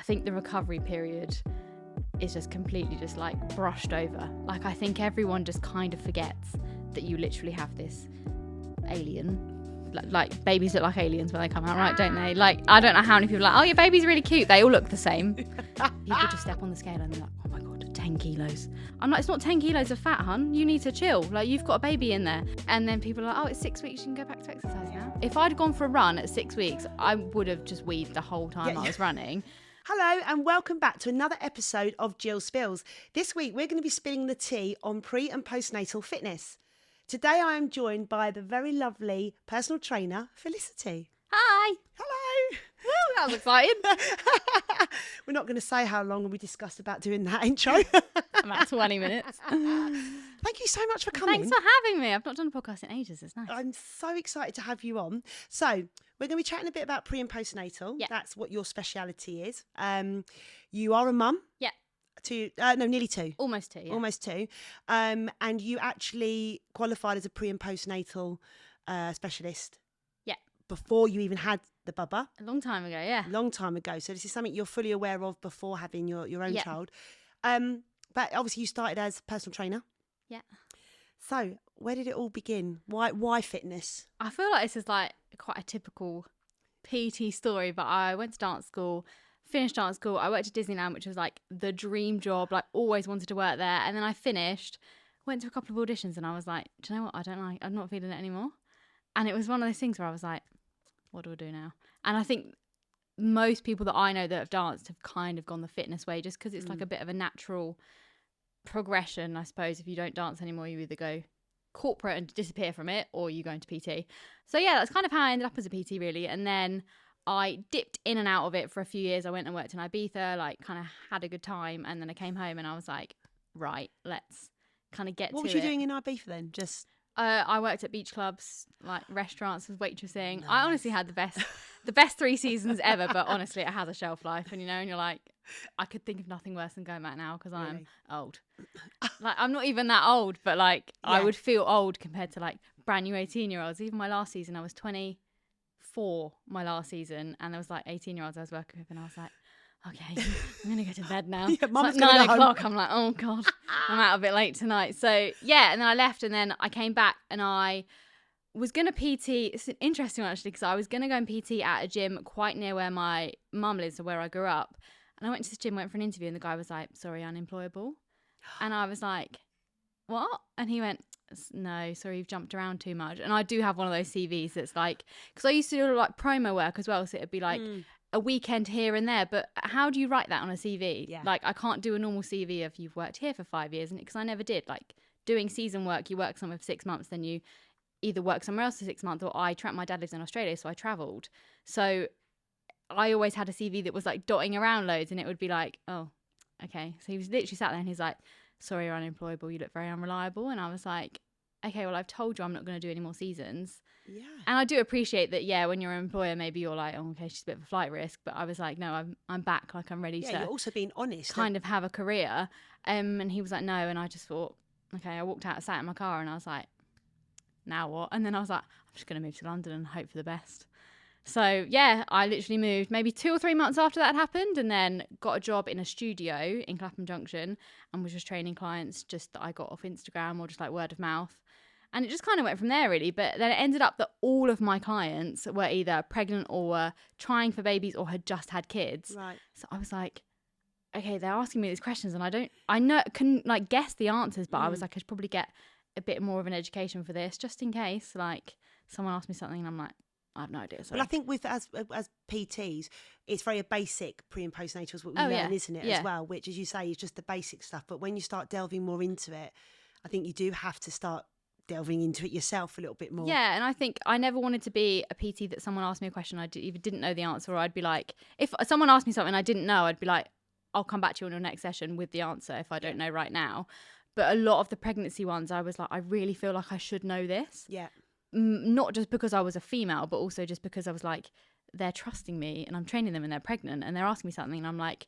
think the recovery period is just completely just like brushed over. Like, I think everyone just kind of forgets that you literally have this alien. Like babies look like aliens when they come out, right? Don't they? Like, I don't know how many people are like, oh, your baby's really cute. They all look the same. People just step on the scale and they're like, oh my God, 10 kilos. I'm like, it's not 10 kilos of fat, hun. You need to chill. Like, you've got a baby in there. And then people are like, oh, it's 6 weeks. You can go back to exercise now. If I'd gone for a run at 6 weeks, I would have just weaved the whole time I was running. Hello and welcome back to another episode of Jill Spills. This week we're going to be spilling the tea on pre and postnatal fitness. Today I am joined by the very lovely personal trainer, Felicity. Hi. Hello. Woo, that was exciting. We're not going to say how long we discussed about doing that intro. About 20 minutes. Thank you so much for coming. Thanks for having me. I've not done a podcast in ages. It's nice. I'm so excited to have you on. So we're going to be chatting a bit about pre and postnatal. Yeah. That's what your speciality is. You are a mum. Yeah. Nearly two. Almost two, yeah. Almost two. And you actually qualified as a pre and postnatal specialist. Yeah. Before you even had the bubba. A long time ago, yeah. A long time ago. So this is something you're fully aware of before having your own Yeah. child. But obviously you started as a personal trainer. Yeah. So where did it all begin? Why fitness? I feel like this is like quite a typical PT story, but I went to dance school, finished dance school. I worked at Disneyland, which was like the dream job, like always wanted to work there. And then I finished, went to a couple of auditions and I was like, do you know what? I'm not feeling it anymore. And it was one of those things where I was like, what do I do now? And I think most people that I know that have danced have kind of gone the fitness way just because it's like a bit of a natural progression, I suppose. If you don't dance anymore, you either go corporate and disappear from it or you go into PT. So yeah, that's kind of how I ended up as a PT really. And then I dipped in and out of it for a few years. I went and worked in Ibiza, like kind of had a good time. And then I came home and I was like, right, let's kind of get to it. What was you doing in Ibiza then? Just... I worked at beach clubs, like restaurants, was waitressing. Nice. I honestly had the best 3 seasons ever, but honestly, it has a shelf life. And, and you're like, I could think of nothing worse than going back now because I'm old. Like, I'm not even that old, but like, I would feel old compared to like brand new 18-year-olds. Even my last season, I was 24 my last season, and there was like 18-year-olds I was working with, and I was like, okay, I'm going to go to bed now. Yeah, Mum's it's like 9 o'clock. Home. I'm like, oh God, I'm out a bit late tonight. So yeah, and then I left and then I came back and I was going to PT. It's an interesting one actually because I was going to go and PT at a gym quite near where my mum lives or where I grew up. And I went to this gym, went for an interview and the guy was like, sorry, unemployable. And I was like, what? And he went, no, sorry, you've jumped around too much. And I do have one of those CVs that's like, because I used to do like promo work as well. So it'd be like, a weekend here and there, but how do you write that on a CV? Yeah. Like, I can't do a normal CV of you've worked here for 5 years, and because I never did. Like, doing season work, you work somewhere for 6 months, then you either work somewhere else for 6 months, or my dad lives in Australia, so I travelled. So I always had a CV that was like dotting around loads, and it would be like, oh, okay. So he was literally sat there and he's like, sorry, you're unemployable, you look very unreliable. And I was like, okay, well, I've told you I'm not going to do any more seasons. Yeah. And I do appreciate that, yeah, when you're an employer, maybe you're like, oh, okay, she's a bit of a flight risk. But I was like, no, I'm back. Like, I'm ready to you're also being honest. Kind of have a career. And he was like, no. And I just thought, okay, I walked out, sat in my car and I was like, now what? And then I was like, I'm just going to move to London and hope for the best. So, yeah, I literally moved maybe 2 or 3 months after that happened and then got a job in a studio in Clapham Junction and was just training clients just that I got off Instagram or just like word of mouth. And it just kind of went from there, really. But then it ended up that all of my clients were either pregnant or were trying for babies or had just had kids. Right. So I was like, okay, they're asking me these questions and I can like guess the answers, but I was like, I should probably get a bit more of an education for this just in case like someone asked me something and I'm like, I have no idea. Sorry. Well, I think with as PTs, it's very a basic pre and postnatal is what we learn, isn't it, as well? Which, as you say, is just the basic stuff. But when you start delving more into it, I think you do have to start delving into it yourself a little bit more. Yeah, and I think I never wanted to be a PT that someone asked me a question I either didn't know the answer, or I'd be like, if someone asked me something I didn't know, I'd be like, I'll come back to you on your next session with the answer if I don't know right now. But a lot of the pregnancy ones, I was like, I really feel like I should know this. Yeah. Not just because I was a female, but also just because I was like, they're trusting me and I'm training them and they're pregnant and they're asking me something and I'm like,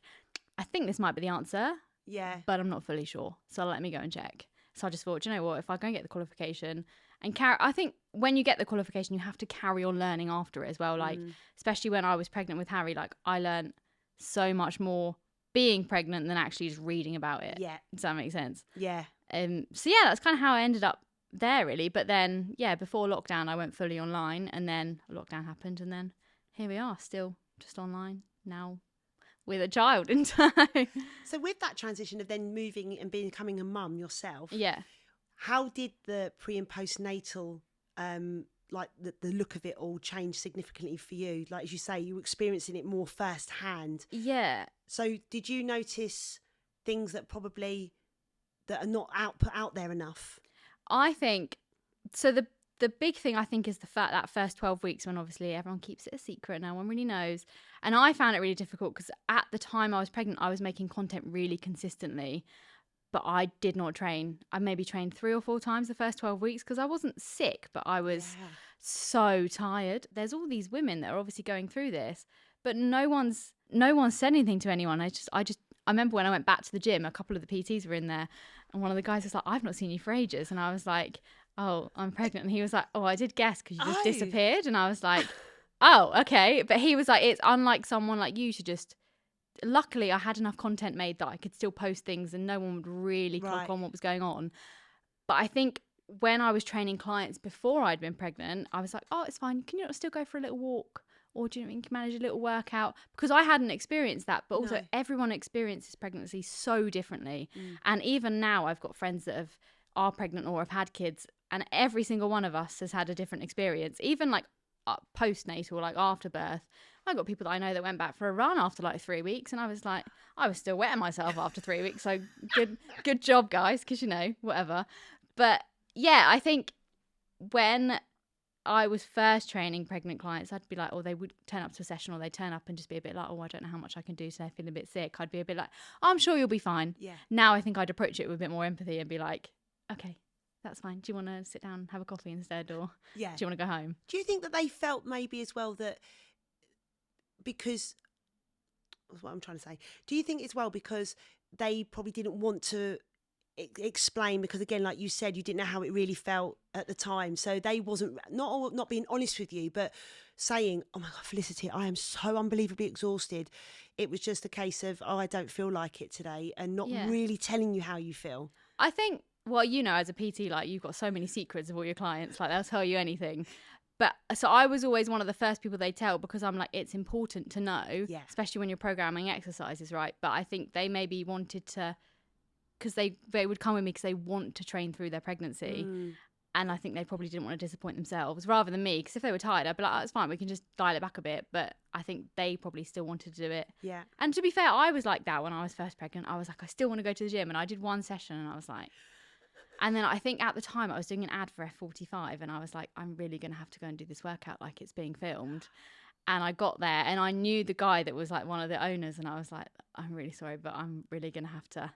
I think this might be the answer. Yeah. But I'm not fully sure. So let me go and check. So I just thought, do you know what, if I go and get the qualification and I think when you get the qualification, you have to carry on learning after it as well. Like, especially when I was pregnant with Harry, like I learned so much more being pregnant than actually just reading about it. Yeah. Does that make sense? Yeah. So yeah, that's kind of how I ended up there, really. But then, yeah, before lockdown, I went fully online, and then lockdown happened, and then here we are, still just online now with a child in tow. So with that transition of then moving and becoming a mum yourself, Yeah. how did the pre and postnatal, like the look of it all change significantly for you? Like, as you say, you were experiencing it more firsthand. Yeah. So did you notice things that probably that are not put out there enough? I think so. The big thing, I think, is the fact that first 12 weeks, when obviously everyone keeps it a secret, no one really knows. And I found it really difficult because at the time I was pregnant, I was making content really consistently, but I did not train. I maybe trained 3 or 4 times the first 12 weeks because I wasn't sick, but I was so tired. There's all these women that are obviously going through this, but no one's said anything to anyone. I remember when I went back to the gym, a couple of the PTs were in there, and one of the guys was like, "I've not seen you for ages," and I was like, "Oh, I'm pregnant," and he was like, "Oh, I did guess because you just disappeared," and I was like, "Oh, okay," but he was like, "It's unlike someone like you to just." Luckily, I had enough content made that I could still post things, and no one would really clock on what was going on. But I think when I was training clients before I'd been pregnant, I was like, "Oh, it's fine. Can you not still go for a little walk?" Or do you know, you can manage a little workout? Because I hadn't experienced that, but also everyone experiences pregnancy so differently. And even now, I've got friends that are pregnant or have had kids, and every single one of us has had a different experience. Even like postnatal, like after birth, I got people that I know that went back for a run after like 3 weeks, and I was like, I was still wetting myself after 3 weeks. So good job, guys, because whatever. But yeah, I think when I was first training pregnant clients, I'd be like, or they would turn up to a session, or they'd turn up and just be a bit like, "Oh, I don't know how much I can do today, feeling a bit sick." I'd be a bit like, "I'm sure you'll be fine." Yeah. Now I think I'd approach it with a bit more empathy and be like, "Okay, that's fine. Do you want to sit down and have a coffee instead, or do you want to go home?" Do you think that they felt maybe as well that because, that's what I'm trying to say, do you think it's well because they probably didn't want to explain, because again, like you said, you didn't know how it really felt at the time, so they wasn't not being honest with you, but saying, "Oh my God, Felicity, I am so unbelievably exhausted." It was just a case of, "Oh, I don't feel like it today," and not really telling you how you feel. I think, well, as a PT, like, you've got so many secrets of all your clients, like they'll tell you anything. But so I was always one of the first people they tell, because I'm like, it's important to know, especially when you're programming exercises, right? But I think they maybe wanted to, because they would come with me because they want to train through their pregnancy. And I think they probably didn't want to disappoint themselves rather than me, because if they were tired, I'd be like, "Oh, it's fine, we can just dial it back a bit." But I think they probably still wanted to do it. Yeah. And to be fair, I was like that when I was first pregnant. I was like, I still want to go to the gym. And I did one session and I was like, and then I think at the time I was doing an ad for F45 and I was like, I'm really going to have to go and do this workout like it's being filmed. And I got there and I knew the guy that was like one of the owners, and I was like, "I'm really sorry, but I'm really going to have to,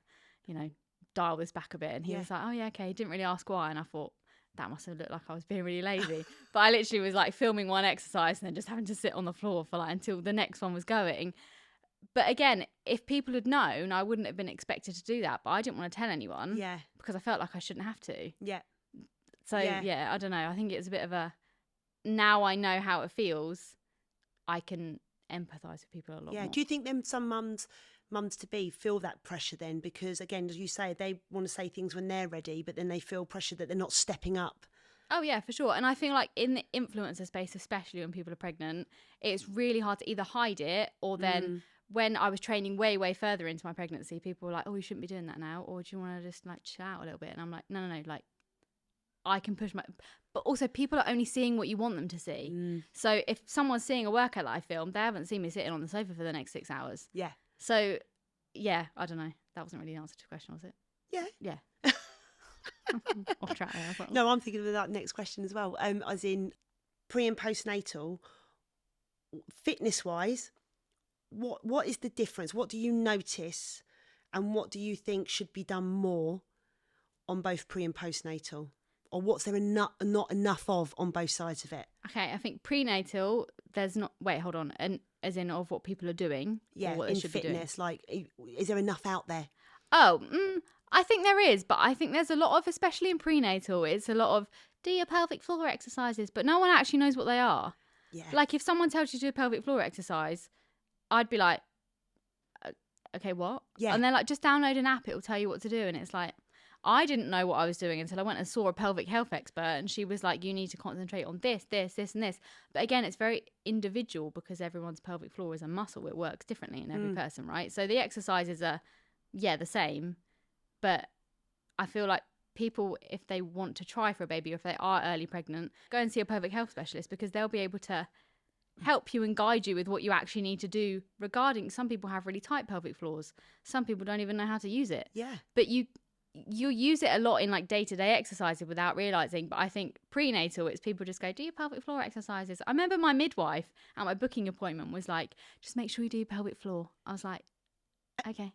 dial this back a bit." And he was like, "Oh yeah, okay." He didn't really ask why. And I thought, that must have looked like I was being really lazy. But I literally was like filming one exercise and then just having to sit on the floor for like until the next one was going. But again, if people had known, I wouldn't have been expected to do that. But I didn't want to tell anyone. Yeah. Because I felt like I shouldn't have to. Yeah. So yeah, I don't know. I think it's a bit of now I know how it feels, I can empathise with people a lot more. Do you think some mums to be feel that pressure then? Because again, as you say, they want to say things when they're ready, but then they feel pressure that they're not stepping up. Oh yeah, for sure. And I think like in the influencer space, especially when people are pregnant, it's really hard to either hide it, or then when I was training way, way further into my pregnancy, people were like, "Oh, you shouldn't be doing that now," or "Do you want to just like chill out a little bit?" And I'm like, no, like I can push but also people are only seeing what you want them to see. So if someone's seeing a workout that I filmed, they haven't seen me sitting on the sofa for the next 6 hours. Yeah. So yeah, I don't know. That wasn't really the answer to the question, was it? Yeah. Off track there. No, I'm thinking of that next question as well. As in pre and postnatal, fitness wise, what is the difference? What do you notice, and what do you think should be done more on both pre and postnatal? Or what's there not enough of on both sides of it? Okay, I think prenatal, there's not... Wait, hold on. And as in of what people are doing? Yeah, or what in they should fitness. Be doing? Like, is there enough out there? Oh, I think there is. But I think there's a lot of, especially in prenatal, it's a lot of do your pelvic floor exercises. But no one actually knows what they are. Yeah. Like if someone tells you to do a pelvic floor exercise, I'd be like, okay, what? Yeah. And they're like, just download an app, it will tell you what to do. And it's like, I didn't know what I was doing until I went and saw a pelvic health expert, and she was like, you need to concentrate on this, this, this, and this. But again, it's very individual because everyone's pelvic floor is a muscle. It works differently in every person, right? So the exercises are, the same. But I feel like people, if they want to try for a baby or if they are early pregnant, go and see a pelvic health specialist because they'll be able to help you and guide you with what you actually need to do regarding. Some people have really tight pelvic floors. Some people don't even know how to use it. Yeah. But you use it a lot in like day-to-day exercises without realizing. But I think prenatal, it's people just go, do your pelvic floor exercises. I remember my midwife at my booking appointment was like, just make sure you do your pelvic floor. I was like, okay.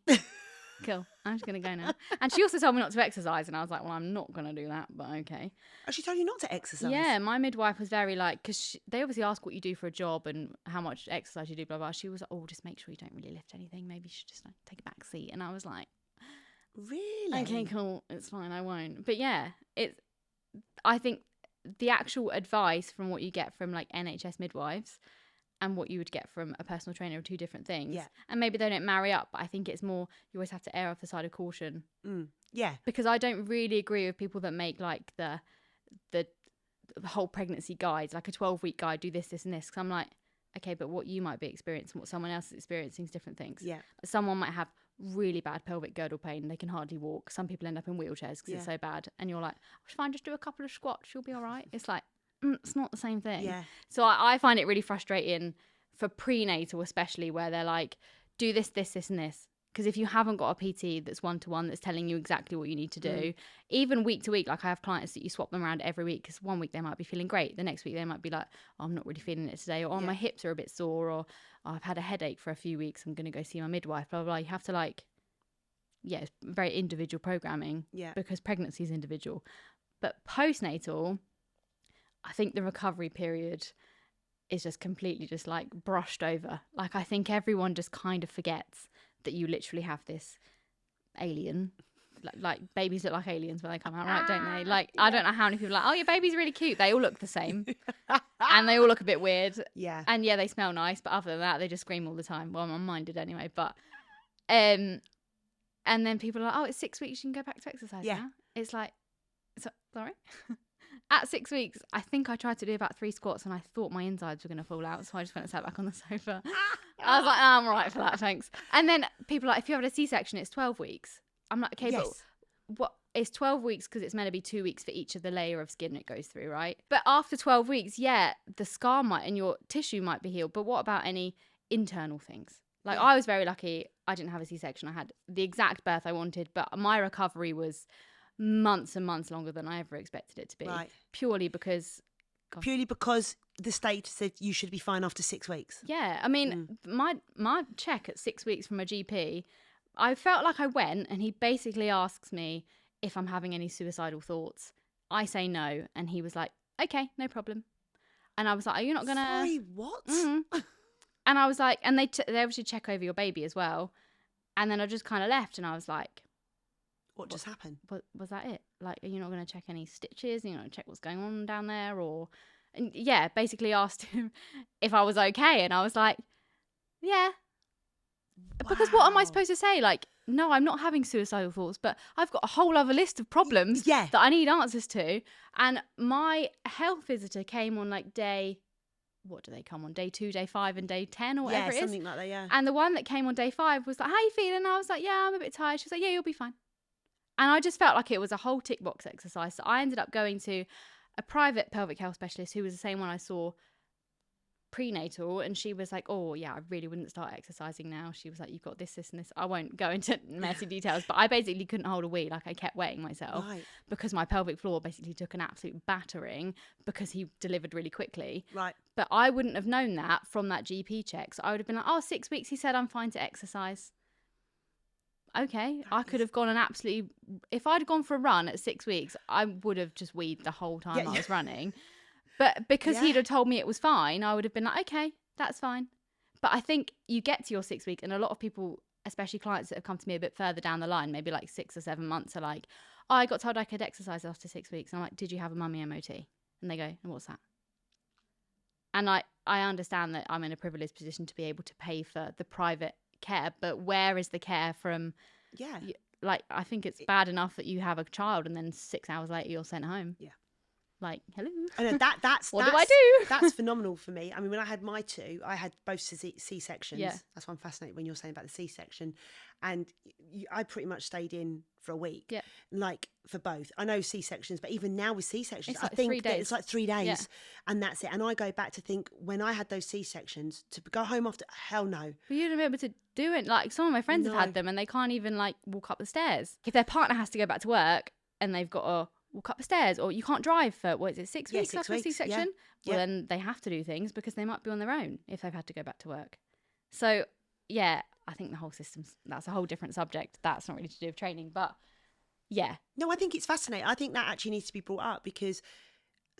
Cool. I'm just going to go now. And she also told me not to exercise. And I was like, well, I'm not going to do that, but okay. Oh, she told you not to exercise? Yeah, my midwife was very like, because they obviously ask what you do for a job and how much exercise you do, blah, blah. She was like, oh, just make sure you don't really lift anything. Maybe you should just like, take a back seat. And I was like, really? Okay, cool. It's fine. I won't. But yeah, I think the actual advice from what you get from like NHS midwives and what you would get from a personal trainer are two different things. Yeah. And maybe they don't marry up, but I think it's more, you always have to err off the side of caution. Yeah. Because I don't really agree with people that make like the whole pregnancy guides, like a 12-week guide, do this, this, and this. Because I'm like, okay, but what you might be experiencing, what someone else is experiencing is different things. Yeah. Someone might have really bad pelvic girdle pain. They can hardly walk. Some people end up in wheelchairs because it's so bad. And you're like, oh, fine, just do a couple of squats. You'll be all right. It's like, it's not the same thing. Yeah. So I find it really frustrating for prenatal, especially where they're like, do this, this, this, and this. Because if you haven't got a PT that's one-to-one that's telling you exactly what you need to do, even week to week, like I have clients that you swap them around every week because one week they might be feeling great. The next week they might be like, oh, I'm not really feeling it today. Or oh, my hips are a bit sore. Or oh, I've had a headache for a few weeks. I'm going to go see my midwife, blah, blah, blah. You have to like, it's very individual programming because pregnancy is individual. But postnatal, I think the recovery period is just completely just like brushed over. Like I think everyone just kind of forgets that you literally have this alien. Like babies look like aliens when they come out, right? Don't they? Like I don't know how many people are like, oh, your baby's really cute. They all look the same, and they all look a bit weird. Yeah. And they smell nice, but other than that, they just scream all the time. Well, mine did anyway. But and then people are like, oh, it's 6 weeks. You can go back to exercise now. It's like, sorry. At 6 weeks, I think I tried to do about 3 squats and I thought my insides were going to fall out. So I just went and sat back on the sofa. I was like, oh, I'm all right for that, thanks. And then people are like, if you have a C-section, it's 12 weeks. I'm like, okay, but what? It's 12 weeks because it's meant to be 2 weeks for each of the layer of skin it goes through, right? But after 12 weeks, the scar and your tissue might be healed. But what about any internal things? Like I was very lucky. I didn't have a C-section. I had the exact birth I wanted, but my recovery was months and months longer than I ever expected it to be. Right. Purely because the state said you should be fine after 6 weeks. Yeah. I mean, my check at 6 weeks from a GP, I felt like I went and he basically asks me if I'm having any suicidal thoughts. I say no. And he was like, okay, no problem. And I was like, are you not going to... Sorry, what? Mm-hmm. And I was like, and they obviously check over your baby as well. And then I just kind of left and I was like, what just happened? Was that it? Like, are you not going to check any stitches? Are you not going to check what's going on down there? And basically asked him if I was okay. And I was like, yeah. Wow. Because what am I supposed to say? Like, no, I'm not having suicidal thoughts, but I've got a whole other list of problems that I need answers to. And my health visitor came on like day... What do they come on? Day 2, day 5 and day 10 or whatever it is? Yeah, something like that, yeah. And the one that came on day 5 was like, how you feeling? And I was like, yeah, I'm a bit tired. She was like, yeah, you'll be fine. And I just felt like it was a whole tick box exercise. So I ended up going to a private pelvic health specialist who was the same one I saw prenatal. And she was like, oh, yeah, I really wouldn't start exercising now. She was like, you've got this, this and this. I won't go into messy details, but I basically couldn't hold a wee. Like I kept weighing myself because my pelvic floor basically took an absolute battering because he delivered really quickly. Right. But I wouldn't have known that from that GP check. So I would have been like, oh, 6 weeks. He said I'm fine to exercise. Okay, I could have gone and absolutely... If I'd gone for a run at 6 weeks, I would have just weed the whole time I was running. But because he'd have told me it was fine, I would have been like, okay, that's fine. But I think you get to your 6 weeks, and a lot of people, especially clients that have come to me a bit further down the line, maybe like 6 or 7 months, are like, oh, I got told I could exercise after 6 weeks. And I'm like, did you have a mummy MOT? And they go, and what's that? And I understand that I'm in a privileged position to be able to pay for the private care, but where is the care from? Yeah. Like, I think it's bad enough that you have a child and then 6 hours later you're sent home. Yeah. Like, hello. I know that's what do I do? That's phenomenal for me. I mean, when I had my two, I had both C-sections. Yeah. That's why I'm fascinated when you're saying about the C-section. And I pretty much stayed in for a week. Yeah. Like for both. I know C-sections, but even now with C-sections, It's like I think 3 days. it's like 3 days, Yeah. and that's it. And I go back to think when I had those C-sections to go home after. Hell no. But you wouldn't be able to do it. Like, some of my friends have had them and they can't even like walk up the stairs. If their partner has to go back to work and they've got to walk up the stairs, or you can't drive for, what is it, 6 weeks after a C-section? Yeah. Well, then they have to do things because they might be on their own if they've had to go back to work. So, yeah, I think the whole system's, that's a whole different subject. That's not really to do with training, but yeah. No, I think it's fascinating. I think that actually needs to be brought up because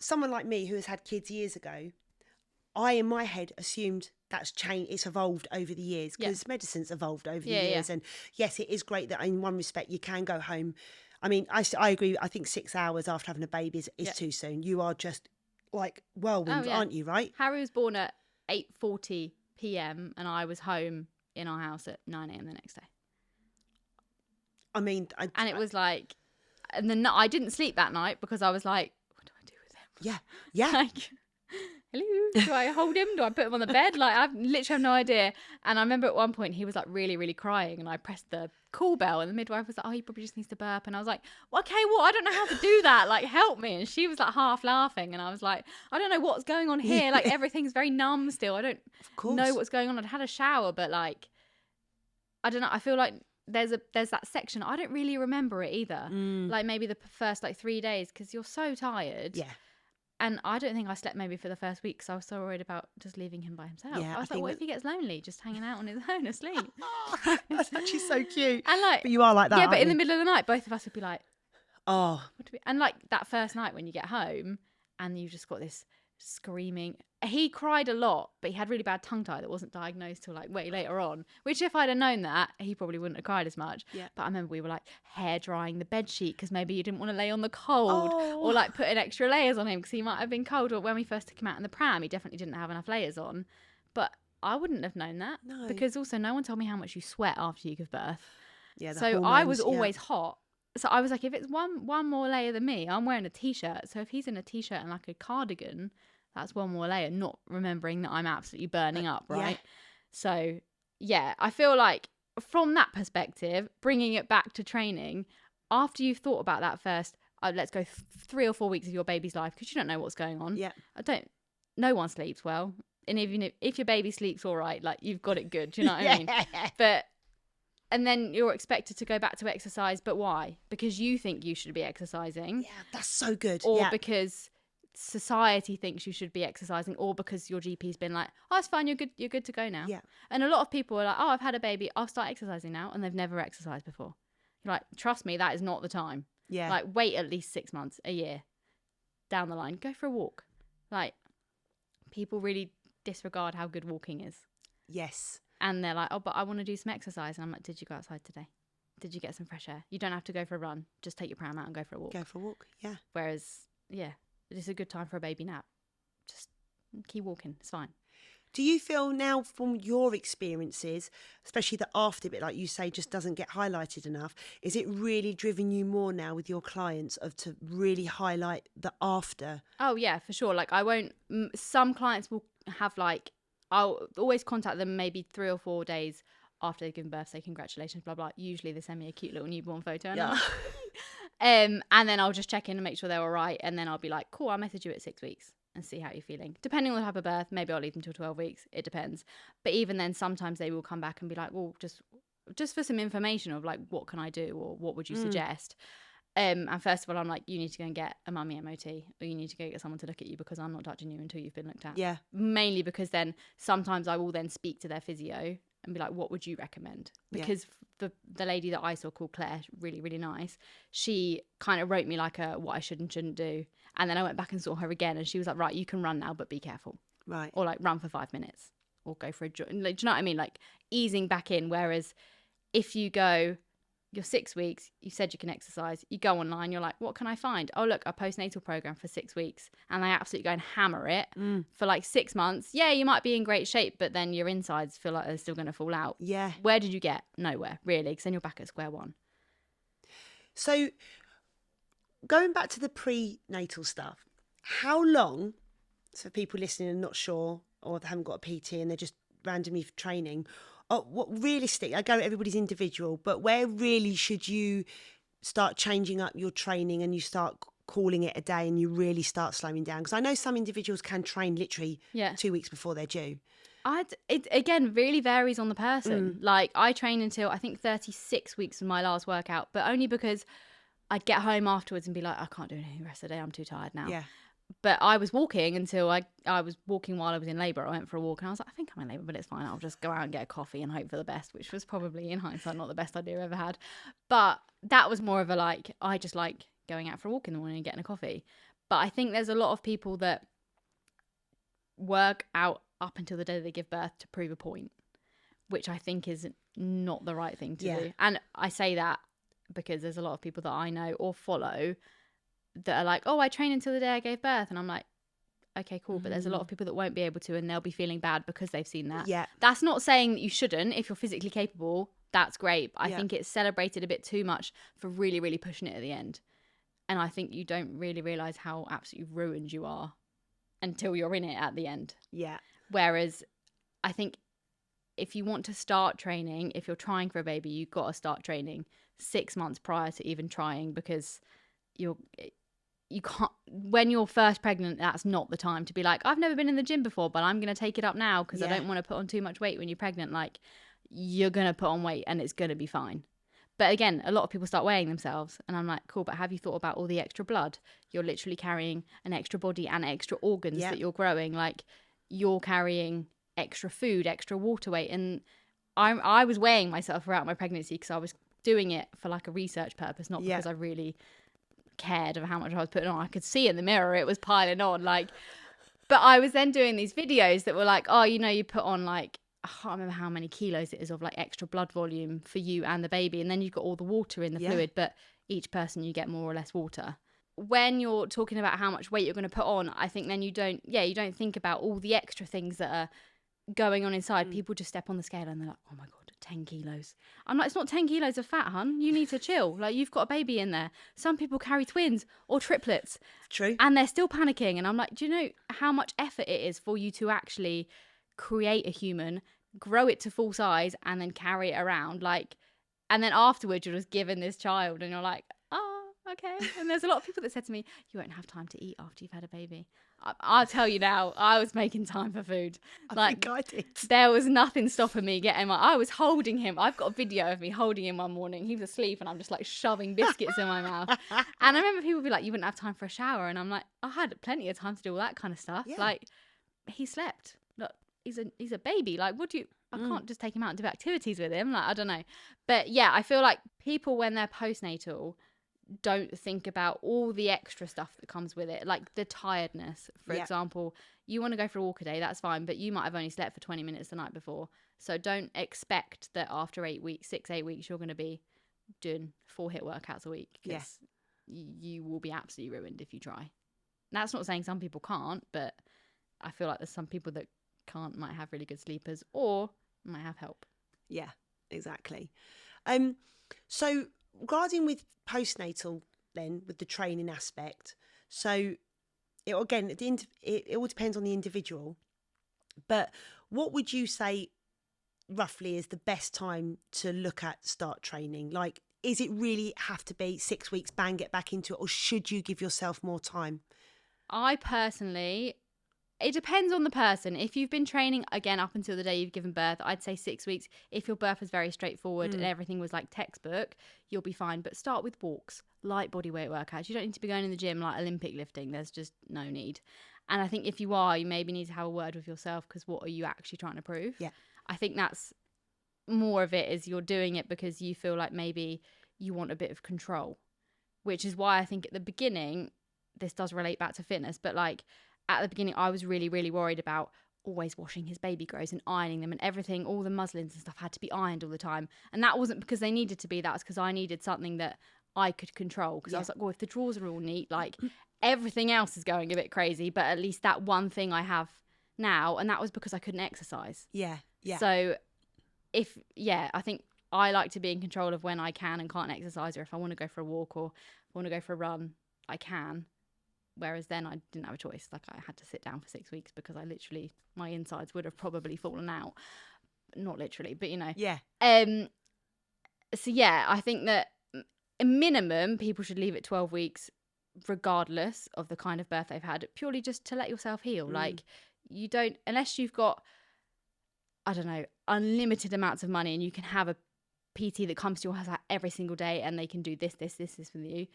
someone like me who has had kids years ago, I, in my head, assumed that's changed. It's evolved over the years because medicine's evolved over the years. Yeah. And yes, it is great that in one respect you can go home. I mean, I agree. I think 6 hours after having a baby is too soon. You are just like whirlwind, aren't you, right? Harry was born at 8:40 p.m. and I was home in our house at 9 a.m. the next day. I mean... and it was like... And then I didn't sleep that night because I was like, what do I do with him? Yeah. Like, hello, do I hold him? Do I put him on the bed? Like, I literally have no idea. And I remember at one point he was like really, really crying and I pressed the call bell and the midwife was like, oh, he probably just needs to burp. And I was like, well, okay, well, I don't know how to do that. Like, help me. And she was like half laughing. And I was like, I don't know what's going on here. Like, everything's very numb still. I don't know what's going on. I'd had a shower, but like, I don't know. I feel like there's that section. I don't really remember it either. Like maybe the first like 3 days because you're so tired. Yeah. And I don't think I slept maybe for the first week because I was so worried about just leaving him by himself. Yeah, I was like, what if he gets lonely just hanging out on his own asleep? That's actually so cute. And like, but you are like that. Yeah, but in the middle of the night, both of us would be like, oh. And like that first night when you get home and you've just got this screaming. He cried a lot, but he had really bad tongue tie that wasn't diagnosed till like way later on, which if I'd have known that, he probably wouldn't have cried as much. Yeah. But I remember we were like hair drying the bed sheet because maybe you didn't want to lay on the cold or like putting extra layers on him because he might have been cold. Or when we first took him out in the pram, he definitely didn't have enough layers on. But I wouldn't have known that because also no one told me how much you sweat after you give birth. Yeah. So hormones, I was always hot. So I was like, if it's one more layer than me, I'm wearing a t-shirt. So if he's in a t-shirt and like a cardigan, that's one more layer, not remembering that I'm absolutely burning up, right? Yeah. So, yeah, I feel like from that perspective, bringing it back to training, after you've thought about that first, let's go 3 or 4 weeks of your baby's life, because you don't know what's going on. Yeah. No one sleeps well. And even if your baby sleeps all right, like, you've got it good, do you know what I mean? And then you're expected to go back to exercise, but why? Because you think you should be exercising. Yeah, that's so good. Or because society thinks you should be exercising, or because your GP's been like, oh, it's fine, you're good to go now. Yeah. And a lot of people are like, oh, I've had a baby, I'll start exercising now, and they've never exercised before. You're like, trust me, that is not the time. Yeah. Like, wait at least 6 months, a year down the line, go for a walk. Like, people really disregard how good walking is. Yes. And they're like, oh, but I want to do some exercise. And I'm like, did you go outside today? Did you get some fresh air? You don't have to go for a run. Just take your pram out and go for a walk. Go for a walk, yeah. Whereas, yeah, it's a good time for a baby nap. Just keep walking. It's fine. Do you feel now from your experiences, especially the after bit, like you say, just doesn't get highlighted enough, is it really driven you more now with your clients to really highlight the after? Oh, yeah, for sure. Like, I won't, some clients will have like, I'll always contact them maybe 3 or 4 days after they've given birth, say congratulations, blah, blah. Usually they send me a cute little newborn photo. And and then I'll just check in and make sure they're all right. And then I'll be like, cool, I'll message you at 6 weeks and see how you're feeling. Depending on the type of birth, maybe I'll leave them till 12 weeks. It depends. But even then, sometimes they will come back and be like, well, just for some information of like, what can I do? Or what would you suggest? And first of all, I'm like, you need to go and get a mummy MOT, or you need to go get someone to look at you, because I'm not touching you until you've been looked at. Yeah. Mainly because then sometimes I will then speak to their physio and be like, what would you recommend? Because the lady that I saw, called Claire, really, really nice, she kind of wrote me like what I should and shouldn't do. And then I went back and saw her again, and she was like, right, you can run now, but be careful. Right. Or like run for 5 minutes, or go for a jog. Like, do you know what I mean? Like easing back in. Whereas if you go, you're 6 weeks, you said you can exercise, you go online, you're like, what can I find? Oh, look, a postnatal program for 6 weeks. And they absolutely go and hammer it for like 6 months. Yeah, you might be in great shape, but then your insides feel like they're still going to fall out. Yeah. Where did you get? Nowhere, really, because then you're back at square one. So going back to the prenatal stuff, how long, so people listening and not sure, or they haven't got a PT and they're just randomly training, what realistic, I go everybody's individual, but where really should you start changing up your training and you start calling it a day and you really start slowing down? Because I know some individuals can train literally 2 weeks before they're due. It again really varies on the person. Like I train until I think 36 weeks of my last workout, but only because I'd get home afterwards and be like, I can't do anything the rest of the day, I'm too tired now. Yeah. But I was walking until I was walking while I was in labour. I went for a walk and I was like, I think I'm in labour, but it's fine. I'll just go out and get a coffee and hope for the best, which was probably in hindsight not the best idea I've ever had. But that was more of a like, I just like going out for a walk in the morning and getting a coffee. But I think there's a lot of people that work out up until the day they give birth to prove a point, which I think is not the right thing to do. And I say that because there's a lot of people that I know or follow that are like, oh, I train until the day I gave birth. And I'm like, okay, cool. But there's a lot of people that won't be able to, and they'll be feeling bad because they've seen that. Yeah. That's not saying that you shouldn't. If you're physically capable, that's great. But I think it's celebrated a bit too much for really, really pushing it at the end. And I think you don't really realise how absolutely ruined you are until you're in it at the end. Yeah. Whereas I think if you want to start training, if you're trying for a baby, you've got to start training 6 months prior to even trying, because you can't, when you're first pregnant, that's not the time to be like, I've never been in the gym before, but I'm going to take it up now because I don't want to put on too much weight when you're pregnant. Like, you're going to put on weight and it's going to be fine. But again, a lot of people start weighing themselves and I'm like, cool, but have you thought about all the extra blood? You're literally carrying an extra body and extra organs that you're growing. Like, you're carrying extra food, extra water weight. And I was weighing myself throughout my pregnancy because I was doing it for like a research purpose, not because I really cared of how much I was putting on. I could see in the mirror it was piling on, like. But I was then doing these videos that were like, oh, you know, you put on like, I can't remember how many kilos it is of like extra blood volume for you and the baby, and then you've got all the water in the fluid, but each person you get more or less water. When you're talking about how much weight you're going to put on, I think then you don't think about all the extra things that are going on inside. People just step on the scale and they're like, oh my god, 10 kilos. I'm like, it's not 10 kilos of fat, hun. You need to chill. Like, you've got a baby in there. Some people carry twins or triplets. True. And they're still panicking. And I'm like, do you know how much effort it is for you to actually create a human, grow it to full size, and then carry it around? Like, and then afterwards you're just given this child and you're like, oh, okay. And there's a lot of people that said to me, you won't have time to eat after you've had a baby. I'll tell you now, I was making time for food. I think I did. There was nothing stopping me getting I was holding him. I've got a video of me holding him one morning. He was asleep and I'm just like shoving biscuits in my mouth. And I remember people be like, you wouldn't have time for a shower. And I'm like, I had plenty of time to do all that kind of stuff. Yeah. Like, he slept. Look, he's a baby. Like, I can't just take him out and do activities with him. Like, I don't know. But yeah, I feel like people when they're postnatal don't think about all the extra stuff that comes with it, like the tiredness. For example, you want to go for a walk a day, that's fine, but you might have only slept for 20 minutes the night before. So don't expect that after 8 weeks, 6-8 weeks, you're going to be doing 4 HIIT workouts a week, because you will be absolutely ruined if you try. That's not saying some people can't, but I feel like there's some people that can't, might have really good sleepers or might have help. Yeah, exactly. So regarding with postnatal then, with the training aspect, so it all depends on the individual, but what would you say roughly is the best time to look at start training? Like, is it really have to be 6 weeks, bang, get back into it, or should you give yourself more time? I personally, it depends on the person. If you've been training, again, up until the day you've given birth, I'd say 6 weeks. If your birth was very straightforward and everything was like textbook, you'll be fine. But start with walks, light body weight workouts. You don't need to be going in the gym like Olympic lifting. There's just no need. And I think if you are, you maybe need to have a word with yourself, because what are you actually trying to prove? Yeah. I think that's more of it, is you're doing it because you feel like maybe you want a bit of control, which is why I think at the beginning, this does relate back to fitness, but like, at the beginning, I was really, really worried about, always washing his baby grows and ironing them, and everything, all the muslins and stuff had to be ironed all the time. And that wasn't because they needed to be, that was because I needed something that I could control. Because I was like, well, if the drawers are all neat, like everything else is going a bit crazy, but at least that one thing I have now. And that was because I couldn't exercise. Yeah. So I think I like to be in control of when I can and can't exercise, or if I want to go for a walk or want to go for a run, I can. Whereas then I didn't have a choice. Like, I had to sit down for 6 weeks because my insides would have probably fallen out. Not literally, but Yeah. So yeah, I think that a minimum people should leave it 12 weeks, regardless of the kind of birth they've had, purely just to let yourself heal. Like, you don't, unless you've got, I don't know, unlimited amounts of money and you can have a PT that comes to your house every single day and they can do this with you,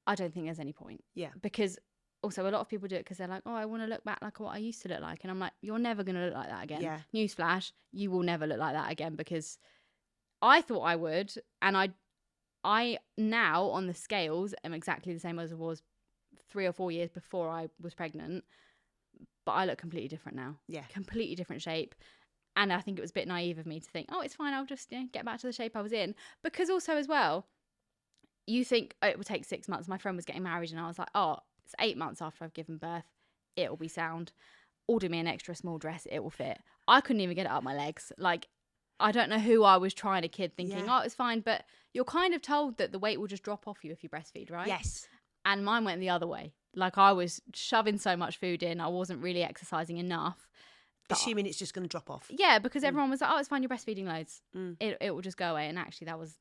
I don't think there's any point. Yeah. Because also a lot of people do it because they're like, oh, I want to look back like what I used to look like. And I'm like, you're never going to look like that again. Yeah. Newsflash, you will never look like that again, because I thought I would. And I now on the scales am exactly the same as I was 3 or 4 years before I was pregnant. But I look completely different now. Yeah. Completely different shape. And I think it was a bit naive of me to think, oh, it's fine, I'll just get back to the shape I was in. Because also as well, you think, oh, it will take 6 months. My friend was getting married and I was like, oh, it's 8 months after I've given birth. It'll be sound. Order me an extra small dress. It will fit. I couldn't even get it up my legs. Like, I don't know who I was trying to kid thinking, oh, it's fine. But you're kind of told that the weight will just drop off you if you breastfeed, right? Yes. And mine went the other way. Like, I was shoving so much food in. I wasn't really exercising enough. Assuming it's just going to drop off. Yeah, because everyone was like, oh, it's fine, you're breastfeeding loads. It will just go away. And actually, that was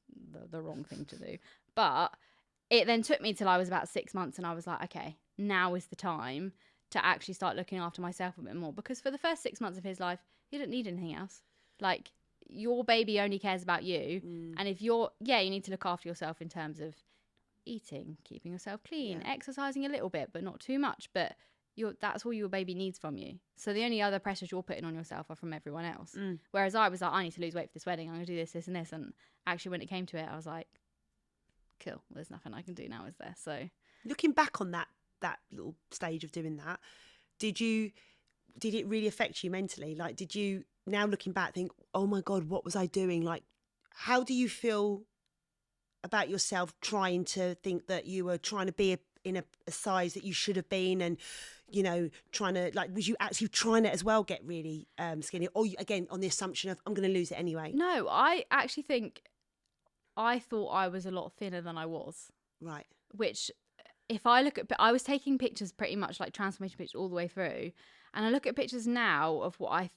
the wrong thing to do. But it then took me till I was about 6 months and I was like, okay, now is the time to actually start looking after myself a bit more. Because for the first 6 months of his life, he didn't need anything else. Like, your baby only cares about you. And if you need to look after yourself in terms of eating, keeping yourself clean, exercising a little bit, but not too much. But that's all your baby needs from you. So the only other pressures you're putting on yourself are from everyone else. Whereas I was like, I need to lose weight for this wedding. I'm going to do this, this and this. And actually when it came to it, I was like, cool, well, there's nothing I can do now, is there? So looking back on that little stage of doing that, did it really affect you mentally? Like, did you, now looking back, think, oh my God, what was I doing? Like, how do you feel about yourself trying to think that you were trying to be in a size that you should have been, and trying to, like, was you actually trying to as well get really skinny, or again on the assumption of I'm going to lose it anyway? No, I actually think I thought I was a lot thinner than I was. Right. Which, if I look at, I was taking pictures pretty much like transformation pictures all the way through, and I look at pictures now of what I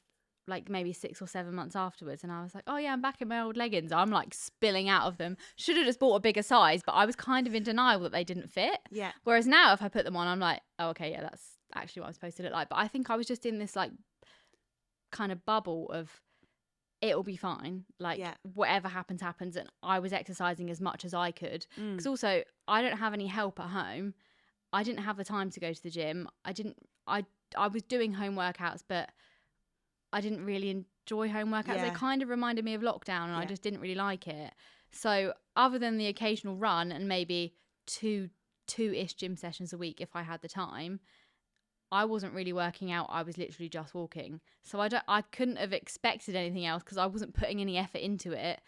like maybe 6 or 7 months afterwards, and I was like, oh yeah, I'm back in my old leggings. I'm like spilling out of them. Should have just bought a bigger size, but I was kind of in denial that they didn't fit. Yeah. Whereas now if I put them on, I'm like, oh, okay, yeah, that's actually what I'm supposed to look like. But I think I was just in this like kind of bubble of it'll be fine. Like, whatever happens, happens. And I was exercising as much as I could. Because also I don't have any help at home. I didn't have the time to go to the gym. I was doing home workouts, but I didn't really enjoy home workouts. They kind of reminded me of lockdown, and I just didn't really like it. So other than the occasional run and maybe two-ish gym sessions a week if I had the time, I wasn't really working out. I was literally just walking. So I couldn't have expected anything else because I wasn't putting any effort into it.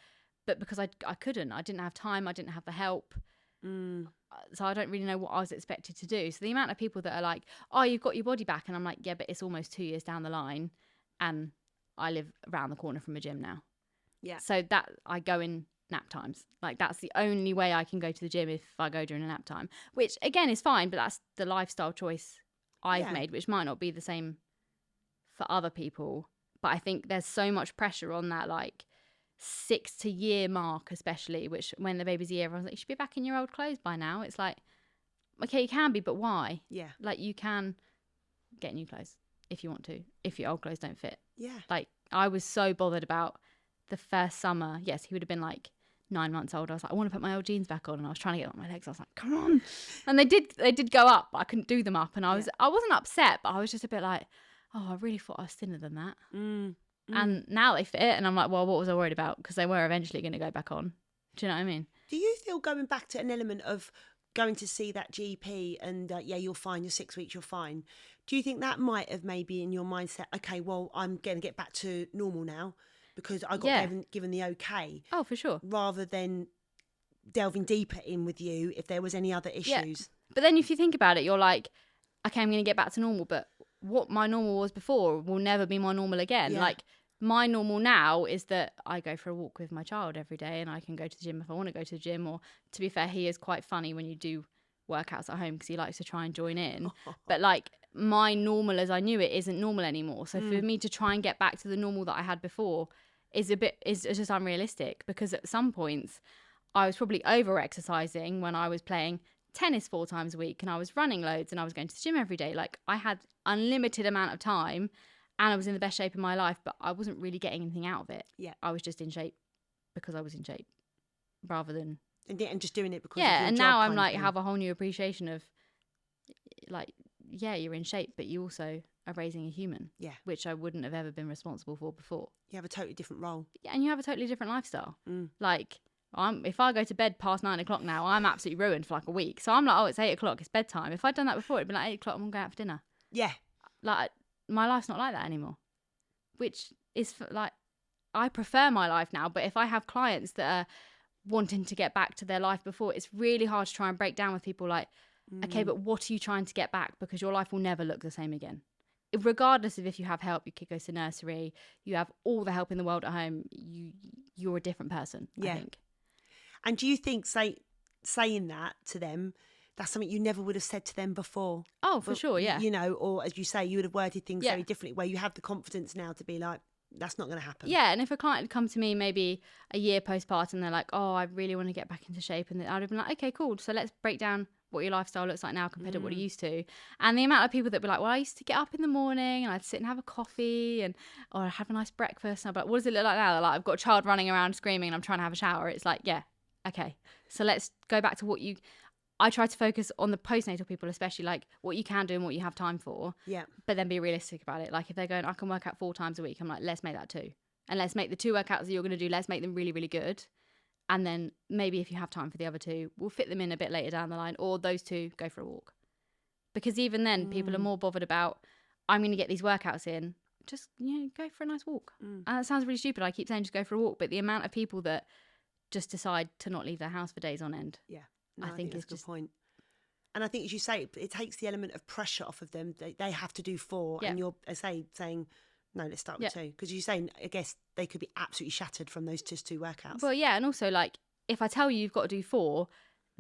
But because I couldn't. I didn't have time. I didn't have the help. So I don't really know what I was expected to do. So the amount of people that are like, oh, you've got your body back. And I'm like, yeah, but it's almost 2 years down the line. And I live around the corner from a gym now. Yeah. So that I go in nap times. Like, that's the only way I can go to the gym, if I go during a nap time, which again is fine, but that's the lifestyle choice I've made, which might not be the same for other people. But I think there's so much pressure on that, like 6 year mark, especially, which when the baby's a year, everyone's like, you should be back in your old clothes by now. It's like, okay, you can be, but why? Yeah. Like, you can get new clothes if you want to, if your old clothes don't fit. Yeah. Like, I was so bothered about the first summer. Yes, he would have been like 9 months old. I was like, I want to put my old jeans back on, and I was trying to get up my legs. I was like, come on. And they did go up, but I couldn't do them up. And I wasn't upset, but I was just a bit like, oh, I really thought I was thinner than that. And now they fit, and I'm like, well, what was I worried about? Because they were eventually going to go back on. Do you know what I mean? Do you feel going back to an element of going to see that GP and you're fine, you're 6 weeks, you're fine? Do you think that might have maybe in your mindset, okay, well, I'm going to get back to normal now because I got given the okay? Oh, for sure. Rather than delving deeper in with you if there was any other issues. Yeah. But then if you think about it, you're like, okay, I'm going to get back to normal, but what my normal was before will never be my normal again. Yeah. Like, my normal now is that I go for a walk with my child every day and I can go to the gym if I want to go to the gym. Or, to be fair, he is quite funny when you do workouts at home because he likes to try and join in. But like, my normal as I knew it isn't normal anymore. So for me to try and get back to the normal that I had before is just unrealistic, because at some points I was probably over exercising when I was playing tennis 4 times a week and I was running loads and I was going to the gym every day. Like, I had unlimited amount of time and I was in the best shape of my life, but I wasn't really getting anything out of it. Yeah. I was just in shape because I was in shape rather than... And just doing it because yeah, of your and job now I'm kind like, of thing. have a whole new appreciation of, like, yeah, you're in shape, but you also are raising a human. Yeah. Which I wouldn't have ever been responsible for before. You have a totally different role. Yeah, and you have a totally different lifestyle. Like, if I go to bed past 9 o'clock now, I'm absolutely ruined for like a week. So I'm like, oh, it's 8 o'clock, it's bedtime. If I'd done that before, it'd be like 8 o'clock, I'm going out for dinner. Yeah. Like, my life's not like that anymore. Which is, like, I prefer my life now, but if I have clients that are wanting to get back to their life before, it's really hard to try and break down with people like, okay, but what are you trying to get back? Because your life will never look the same again. Regardless of if you have help, your kid goes to nursery, you have all the help in the world at home, you're a different person, I think. And do you think, saying that to them, that's something you never would have said to them before? Oh, for sure, yeah. You know, or as you say, you would have worded things very differently, where you have the confidence now to be like, that's not going to happen. Yeah, and if a client had come to me maybe a year postpartum, they're like, oh, I really want to get back into shape, and I'd have been like, okay, cool, so let's break down what your lifestyle looks like now compared to what it used to. And the amount of people that be like, well, I used to get up in the morning and I'd sit and have a coffee or I'd have a nice breakfast, and I'd be like, what does it look like now? They're like, I've got a child running around screaming and I'm trying to have a shower. It's like, yeah, okay, so let's go back to I try to focus on the postnatal people, especially, like, what you can do and what you have time for. Yeah. But then be realistic about it. Like, if they're going, I can work out 4 times a week, I'm like, let's make that 2. And let's make the 2 workouts that you're going to do, let's make them really, really good. And then maybe if you have time for the other 2, we'll fit them in a bit later down the line, or those 2 go for a walk. Because even then, people are more bothered about, I'm going to get these workouts in. Just, go for a nice walk. And that sounds really stupid. I keep saying just go for a walk. But the amount of people that just decide to not leave their house for days on end. Yeah. No, I think that's it's a good point. And I think, as you say, it takes the element of pressure off of them. They have to do 4, and you're, saying, no, let's start with 2. Because you're saying, I guess they could be absolutely shattered from those just 2 workouts. Well, yeah, and also, like, if I tell you you've got to do 4,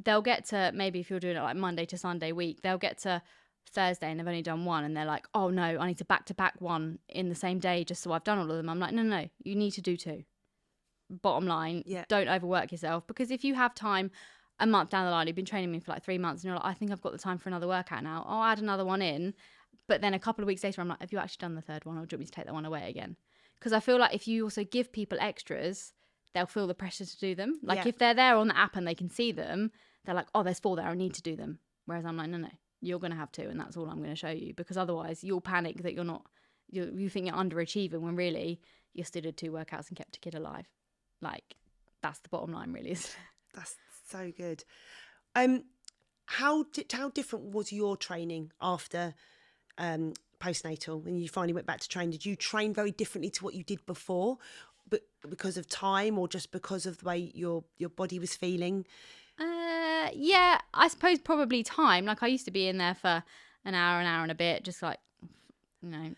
they'll get to, maybe if you're doing it like Monday to Sunday week, they'll get to Thursday and they've only done 1, and they're like, oh no, I need to back-to-back 1 in the same day just so I've done all of them. I'm like, no, you need to do 2. Bottom line, don't overwork yourself, because if you have time a month down the line, you've been training me for like 3 months and you're like, I think I've got the time for another workout now, I'll add another one in. But then a couple of weeks later, I'm like, have you actually done the 3rd one, or do you want me to take that one away again? Because I feel like if you also give people extras, they'll feel the pressure to do them. Like, if they're there on the app and they can see them, they're like, oh, there's 4 there, I need to do them. Whereas I'm like, no, you're going to have 2, and that's all I'm going to show you, because otherwise you'll panic that you think you're underachieving when really you still did 2 workouts and kept a kid alive. Like, that's the bottom line, really. That's so good. How different was your training after postnatal, when you finally went back to train? Did you train very differently to what you did before, but because of time, or just because of the way your body was feeling? Yeah, I suppose probably time. Like, I used to be in there for an hour and a bit, just like,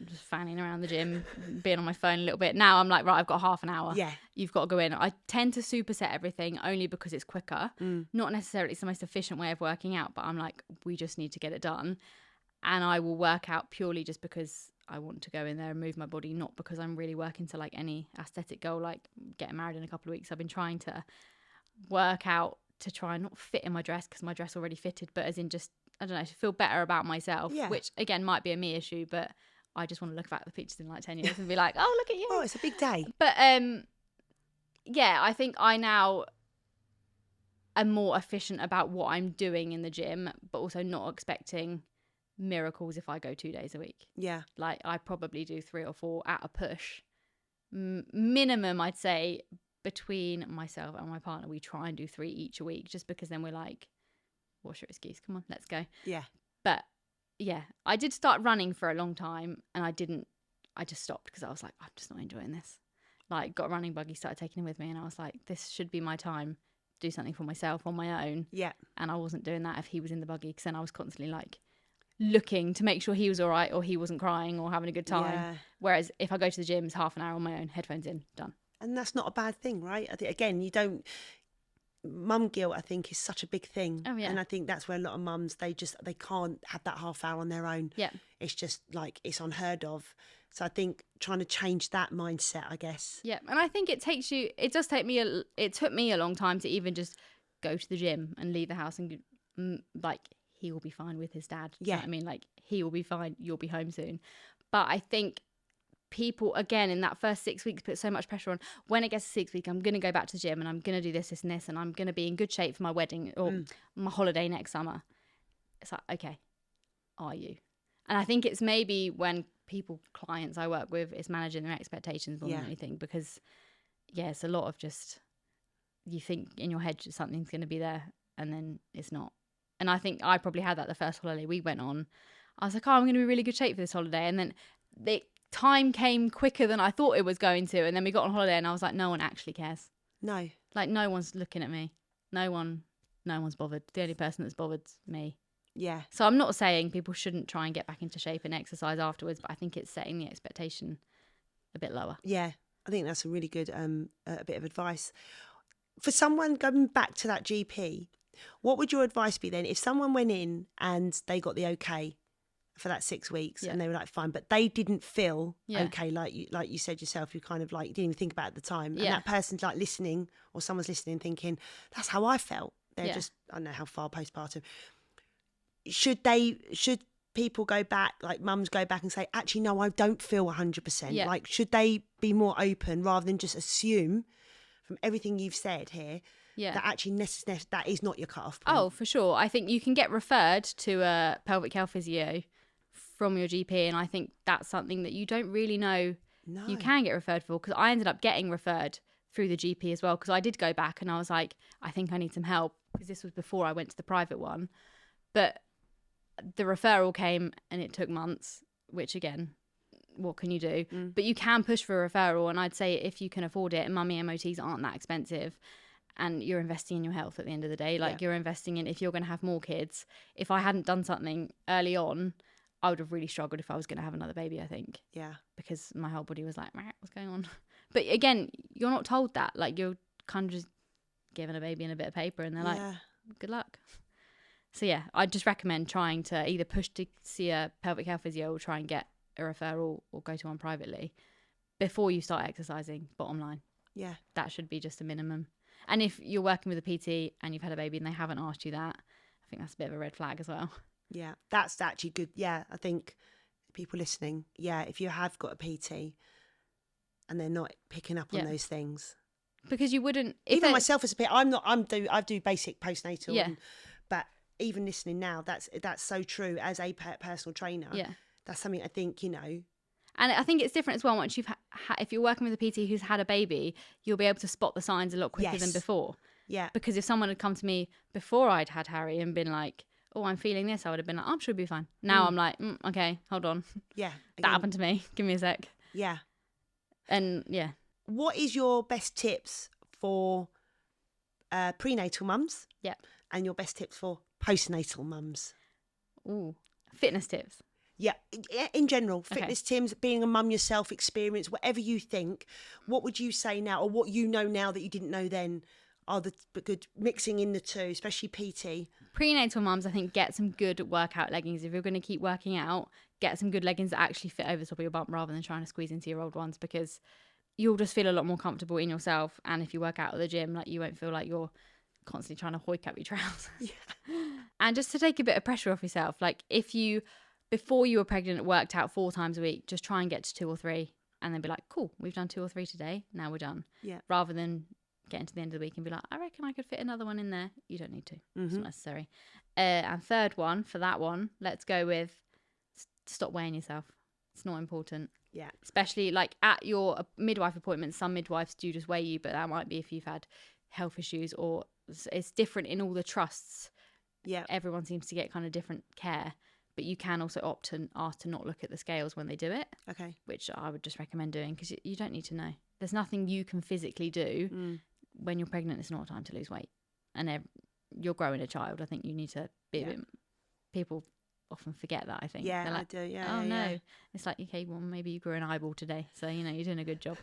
just fanning around the gym, being on my phone a little bit. Now I'm like, right, I've got half an hour. Yeah. You've got to go in. I tend to superset everything only because it's quicker. Not necessarily it's the most efficient way of working out, but I'm like, we just need to get it done. And I will work out purely just because I want to go in there and move my body, not because I'm really working to like any aesthetic goal, like getting married in a couple of weeks. I've been trying to work out to try and not fit in my dress, because my dress already fitted, but as in just, I don't know, to feel better about myself, which again might be a me issue, but I just want to look back at the pictures in like 10 years and be like, oh, look at you. Oh, it's a big day. But yeah, I think I now am more efficient about what I'm doing in the gym, but also not expecting miracles if I go 2 days a week. Yeah. Like, I probably do 3 or 4 at a push. Minimum, I'd say, between myself and my partner, we try and do 3 each a week, just because then we're like, what's your excuse? Come on, let's go. Yeah. But yeah, I did start running for a long time, and I just stopped because I was like, I'm just not enjoying this. Like, got a running buggy, started taking him with me, and I was like, this should be my time, do something for myself on my own. Yeah. And I wasn't doing that if he was in the buggy, because then I was constantly like looking to make sure he was all right, or he wasn't crying or having a good time. Yeah. Whereas if I go to the gym, it's half an hour on my own, headphones in, done. And that's not a bad thing, right? I think, again, you don't... Mum guilt, I think, is such a big thing. Oh, yeah. And I think that's where a lot of mums, they can't have that half hour on their own. Yeah. It's just like, it's unheard of. So I think trying to change that mindset, I guess. Yeah. And I think it took me a long time to even just go to the gym and leave the house and like, he will be fine with his dad. Yeah. You know what I mean? Like, he will be fine. You'll be home soon. But I think people, again, in that first 6 weeks, put so much pressure on. When it gets to 6 weeks, I'm going to go back to the gym and I'm going to do this, this and this, and I'm going to be in good shape for my wedding or my holiday next summer. It's like, okay, are you? And I think it's maybe when clients I work with, is managing their expectations more than anything, because, yeah, it's a lot of just, you think in your head something's going to be there and then it's not. And I think I probably had that the first holiday we went on. I was like, oh, I'm going to be in really good shape for this holiday. And then the time came quicker than I thought it was going to. And then we got on holiday and I was like, no one actually cares. No. Like, no one's looking at me. No one's bothered. The only person that's bothered's me. Yeah. So I'm not saying people shouldn't try and get back into shape and exercise afterwards, but I think it's setting the expectation a bit lower. Yeah. I think that's a really good a bit of advice. For someone going back to that GP, what would your advice be then if someone went in and they got the okay for that 6 weeks and they were like, fine, but they didn't feel okay, like you said yourself, you kind of like, you didn't even think about it at the time. And that person's like listening, or someone's listening thinking, that's how I felt. They're just, I don't know how far postpartum. Should people go back, like mums go back and say, actually, no, I don't feel 100%. Yeah. Like, should they be more open rather than just assume from everything you've said here that actually that is not your cut-off point? Oh, for sure. I think you can get referred to a pelvic health physio from your GP, and I think that's something that you don't really know you can get referred for, because I ended up getting referred through the GP as well, because I did go back and I was like, I think I need some help, because this was before I went to the private one. But the referral came and it took months, which again, what can you do? But you can push for a referral, and I'd say if you can afford it, and mummy MOTs aren't that expensive, and you're investing in your health at the end of the day. Like, you're investing in, if you're going to have more kids. If I hadn't done something early on, I would have really struggled if I was going to have another baby, I think. Yeah. Because my whole body was like, what's going on? But again, you're not told that. Like, you're kind of just given a baby and a bit of paper, and they're like, good luck. So yeah, I'd just recommend trying to either push to see a pelvic health physio or try and get a referral or go to one privately before you start exercising, bottom line. Yeah. That should be just a minimum. And if you're working with a PT and you've had a baby and they haven't asked you that, I think that's a bit of a red flag as well. Yeah, that's actually good. Yeah, I think people listening, if you have got a PT and they're not picking up on those things. Because you wouldn't... Even myself as a PT, I do basic postnatal, but even listening now, that's so true as a personal trainer. Yeah. That's something I think, And I think it's different as well once you've if you're working with a PT who's had a baby, you'll be able to spot the signs a lot quicker than before. Yeah. Because if someone had come to me before I'd had Harry and been like, oh, I'm feeling this, I would have been like, oh, I'm sure it'll be fine. Now I'm like, okay, hold on. Yeah. That happened to me. Give me a sec. Yeah. And yeah. What is your best tips for prenatal mums? Yeah. And your best tips for postnatal mums? Ooh, fitness tips. Yeah, in general, fitness tips, being a mum yourself, experience, whatever you think, what would you say now, or what you know now that you didn't know then, are the good mixing in the two, especially PT? Prenatal mums, I think, get some good workout leggings. If you're going to keep working out, get some good leggings that actually fit over the top of your bump rather than trying to squeeze into your old ones, because you'll just feel a lot more comfortable in yourself. And if you work out at the gym, like, you won't feel like you're constantly trying to hoik up your trousers. Yeah. And just to take a bit of pressure off yourself, like, if you... before you were pregnant, worked out 4 times a week, just try and get to 2 or 3 and then be like, cool, we've done 2 or 3 today. Now we're done. Yeah. Rather than getting to the end of the week and be like, I reckon I could fit another one in there. You don't need to. It's not necessary. And third one, for that one, let's go with stop weighing yourself. It's not important. Yeah. Especially like at your midwife appointments, some midwives do just weigh you, but that might be if you've had health issues, or it's different in all the trusts. Yeah. Everyone seems to get kind of different care. but you can also opt and ask to not look at the scales when they do it. Okay. Which I would just recommend doing, because you don't need to know. There's nothing you can physically do when you're pregnant. It's not time to lose weight, and you're growing a child. I think you need to be a bit. People often forget that, I think. Yeah, like, I do. Yeah. Oh, yeah, no. Yeah. It's like, okay, well, maybe you grew an eyeball today. So, you're doing a good job.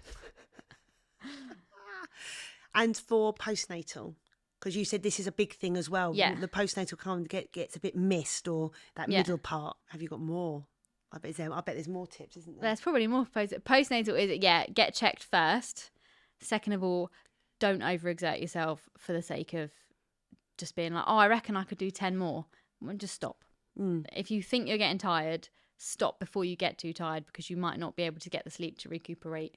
And for postnatal, because you said this is a big thing as well. Yeah. The postnatal kind of gets a bit missed, or that middle part. Have you got more? I bet there's more tips, isn't there? There's probably more. Postnatal is, get checked first. Second of all, don't overexert yourself for the sake of just being like, oh, I reckon I could do 10 more. Well, just stop. If you think you're getting tired, stop before you get too tired, because you might not be able to get the sleep to recuperate.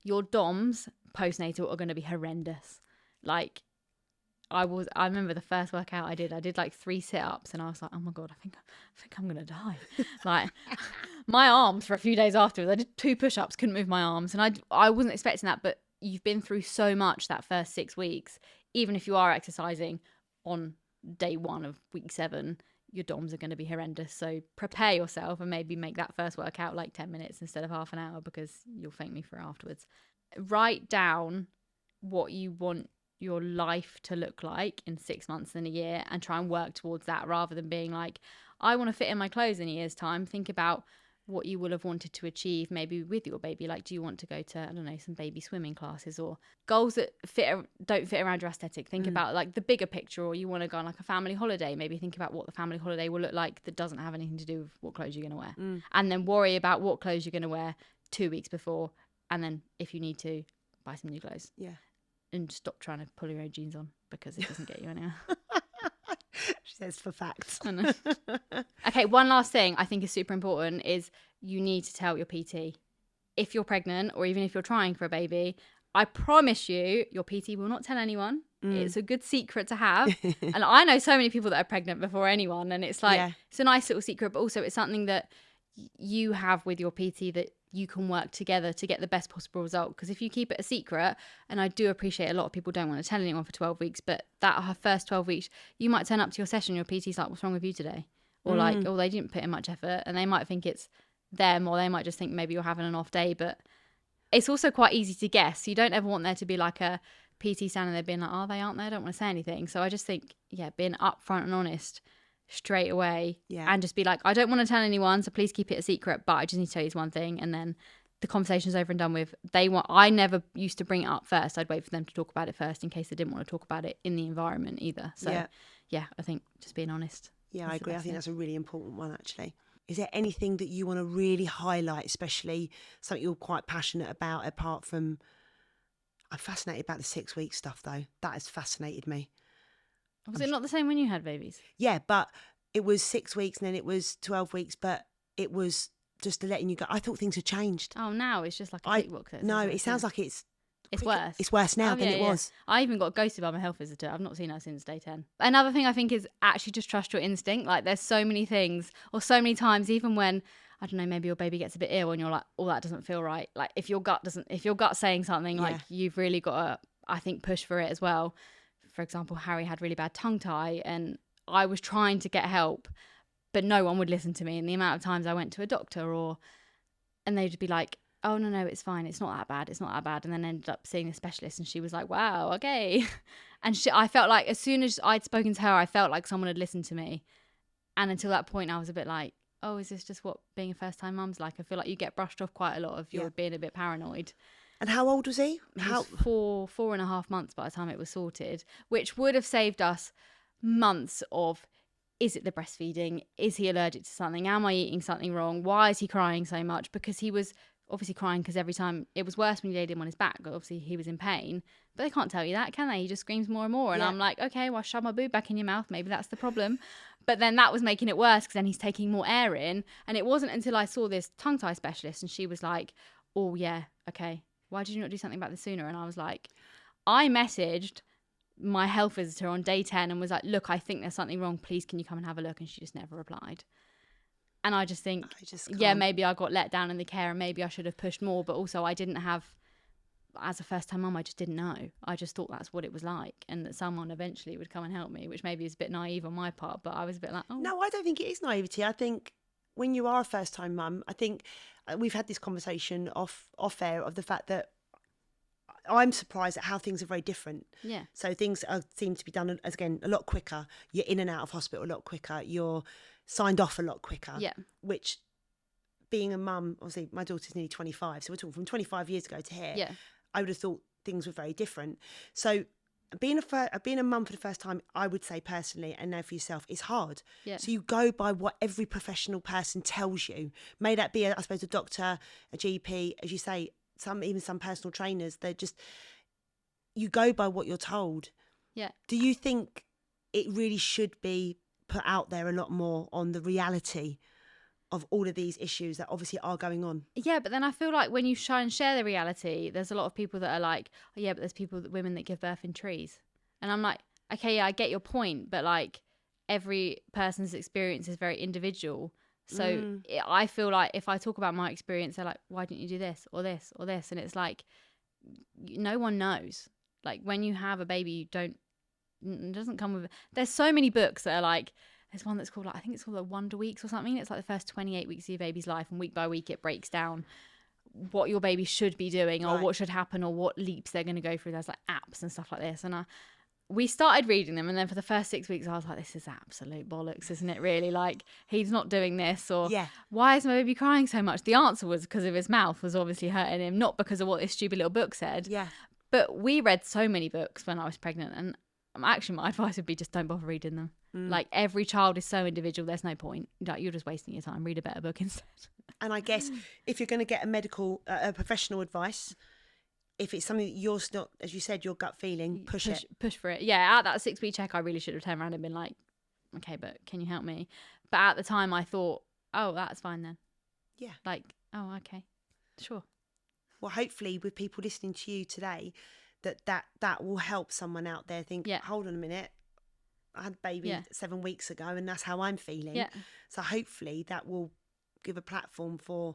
Your DOMs postnatal are going to be horrendous. Like, I remember the first workout I did like 3 sit-ups, and I was like, oh my God, I think I'm going to die. Like, my arms for a few days afterwards, I did 2 push-ups, couldn't move my arms, and I wasn't expecting that. But you've been through so much that first 6 weeks. Even if you are exercising on day 1 of week 7, your DOMs are going to be horrendous. So prepare yourself, and maybe make that first workout like 10 minutes instead of half an hour, because you'll thank me for it afterwards. Write down what you want your life to look like in 6 months and a year, and try and work towards that, rather than being like, I want to fit in my clothes in a year's time. Think about what you will have wanted to achieve maybe with your baby. Like, do you want to go to, I don't know, some baby swimming classes, or goals that don't fit around your aesthetic? Think about like the bigger picture. Or you want to go on like a family holiday, maybe think about what the family holiday will look like that doesn't have anything to do with what clothes you're going to wear. And then worry about what clothes you're going to wear 2 weeks before, and then if you need to, buy some new clothes. Yeah. And stop trying to pull your own jeans on, because it doesn't get you anywhere. She says for facts. Okay, one last thing I think is super important is you need to tell your PT. If you're pregnant, or even if you're trying for a baby, I promise you, your PT will not tell anyone. It's a good secret to have. And I know so many people that are pregnant before anyone, and it's like, it's a nice little secret, but also it's something that you have with your PT that you can work together to get the best possible result. Because if you keep it a secret, and I do appreciate a lot of people don't want to tell anyone for 12 weeks, but that first 12 weeks, you might turn up to your session, your PT's like, what's wrong with you today? Or like, oh, they didn't put in much effort, and they might think it's them, or they might just think maybe you're having an off day. But it's also quite easy to guess. You don't ever want there to be like a PT standing there being like, are they, aren't they? I don't want to say anything. So I just think, being upfront and honest straight away, and just be like, I don't want to tell anyone, so please keep it a secret, but I just need to tell you one thing, and then the conversation's over and done with. I never used to bring it up first. I'd wait for them to talk about it first, in case they didn't want to talk about it in the environment either. So I think just being honest. I agree. I think that's a really important one, actually. Is there anything that you want to really highlight, especially something you're quite passionate about, apart from, I'm fascinated about the 6 week stuff though. That has fascinated me. Was it not the same when you had babies? Yeah, but it was 6 weeks and then it was 12 weeks, but it was just letting you go. I thought things had changed. Oh, now it's just like a tick box. No, it sounds like it's worse. It's worse now than it was. I even got ghosted by my health visitor. I've not seen her since day 10. Another thing I think is actually just trust your instinct. Like, there's so many things, or so many times, even when, I don't know, maybe your baby gets a bit ill and you're like, oh, that doesn't feel right. Like, if your gut's saying something, like, you've really got to, I think, push for it as well. For example, Harry had really bad tongue tie, and I was trying to get help, but no one would listen to me. And the amount of times I went to a doctor, and they'd be like, oh, no, it's fine. It's not that bad. And then ended up seeing a specialist, and she was like, wow, okay. And I felt like, as soon as I'd spoken to her, I felt like someone had listened to me. And until that point, I was a bit like, oh, is this just what being a first-time mum's like? I feel like you get brushed off quite a lot if you're being a bit paranoid. And how old was he? He was 4.5 months by the time it was sorted, which would have saved us months of, is it the breastfeeding? Is he allergic to something? Am I eating something wrong? Why is he crying so much? Because he was obviously crying because every time it was worse when you laid him on his back. Obviously, he was in pain. But they can't tell you that, can they? He just screams more and more. And I'm like, okay, well, shove my boob back in your mouth. Maybe that's the problem. But then that was making it worse, because then he's taking more air in. And it wasn't until I saw this tongue tie specialist, and she was like, oh, yeah, okay. Why did you not do something about this sooner? And I was like, I messaged my health visitor on day 10 and was like, look, I think there's something wrong. Please, can you come and have a look? And she just never replied. And I just think, maybe I got let down in the care, and maybe I should have pushed more. But also, I didn't have as a first-time mum, I just didn't know. I just thought that's what it was like, and that someone eventually would come and help me, which maybe is a bit naive on my part, but I was a bit like, oh. No, I don't think it is naivety. I think when you are a first-time mum, I think we've had this conversation off air of the fact that I'm surprised at how things are very different. Yeah. So things seem to be done, as again, a lot quicker. You're in and out of hospital a lot quicker. You're signed off a lot quicker. Yeah. Which, being a mum, obviously my daughter's nearly 25, so we're talking from 25 years ago to here. Yeah. I would have thought things were very different. So being a mum for the first time, I would say personally, and know for yourself, is hard. Yeah. So you go by what every professional person tells you. May that be, I suppose, a doctor, a GP, as you say, even some personal trainers. They're just, you go by what you're told. Yeah. Do you think it really should be put out there a lot more on the reality of all of these issues that obviously are going on? Yeah, but then I feel like when you try and share the reality, there's a lot of people that are like, oh, yeah, but there's women that give birth in trees. And I'm like, okay, yeah, I get your point, but like every person's experience is very individual. So I feel like if I talk about my experience, they're like, why didn't you do this or this or this? And it's like, no one knows. Like when you have a baby, it doesn't come with, there's so many books that are like, there's one that's called, like, I think it's called the Wonder Weeks or something. It's like the first 28 weeks of your baby's life, and week by week it breaks down what your baby should be doing or what should happen or what leaps they're going to go through. There's like apps and stuff like this. And we started reading them, and then for the first 6 weeks I was like, this is absolute bollocks, isn't it really? Like, he's not doing this, or why is my baby crying so much? The answer was because of his mouth was obviously hurting him, not because of what this stupid little book said. Yeah. But we read so many books when I was pregnant, and actually my advice would be just don't bother reading them. Like, every child is so individual, there's no point. Like, you're just wasting your time. Read a better book instead. And I guess if you're going to get a professional advice, if it's something that you're not, as you said, your gut feeling, push for it. Yeah, at that 6-week check, I really should have turned around and been like, okay, but can you help me? But at the time I thought, oh, that's fine then. Yeah. Like, oh, okay, sure. Well, hopefully with people listening to you today, that will help someone out there think, hold on a minute, I had a baby 7 weeks ago and that's how I'm feeling. Yeah. So hopefully that will give a platform for...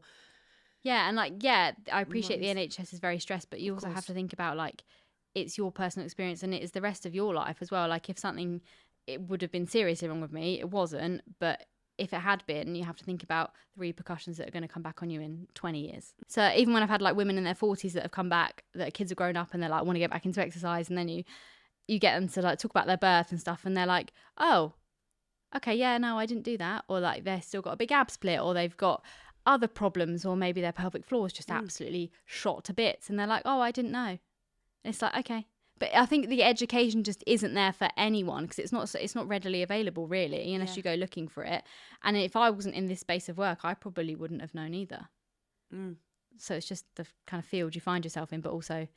Yeah, and like, I appreciate the NHS is very stressed, but you also have to think about, like, it's your personal experience and it is the rest of your life as well. Like, if something, it would have been seriously wrong with me, it wasn't, but if it had been, you have to think about the repercussions that are going to come back on you in 20 years. So even when I've had like women in their 40s that have come back, that kids have grown up and they're like, want to get back into exercise, and then you get them to like talk about their birth and stuff, and they're like, oh, okay, yeah, no, I didn't do that. Or like they've still got a big ab split, or they've got other problems, or maybe their pelvic floor is just absolutely shot to bits, and they're like, oh, I didn't know. And it's like, okay. But I think the education just isn't there for anyone, because it's not readily available really, unless you go looking for it. And if I wasn't in this space of work, I probably wouldn't have known either. So it's just the kind of field you find yourself in. But also,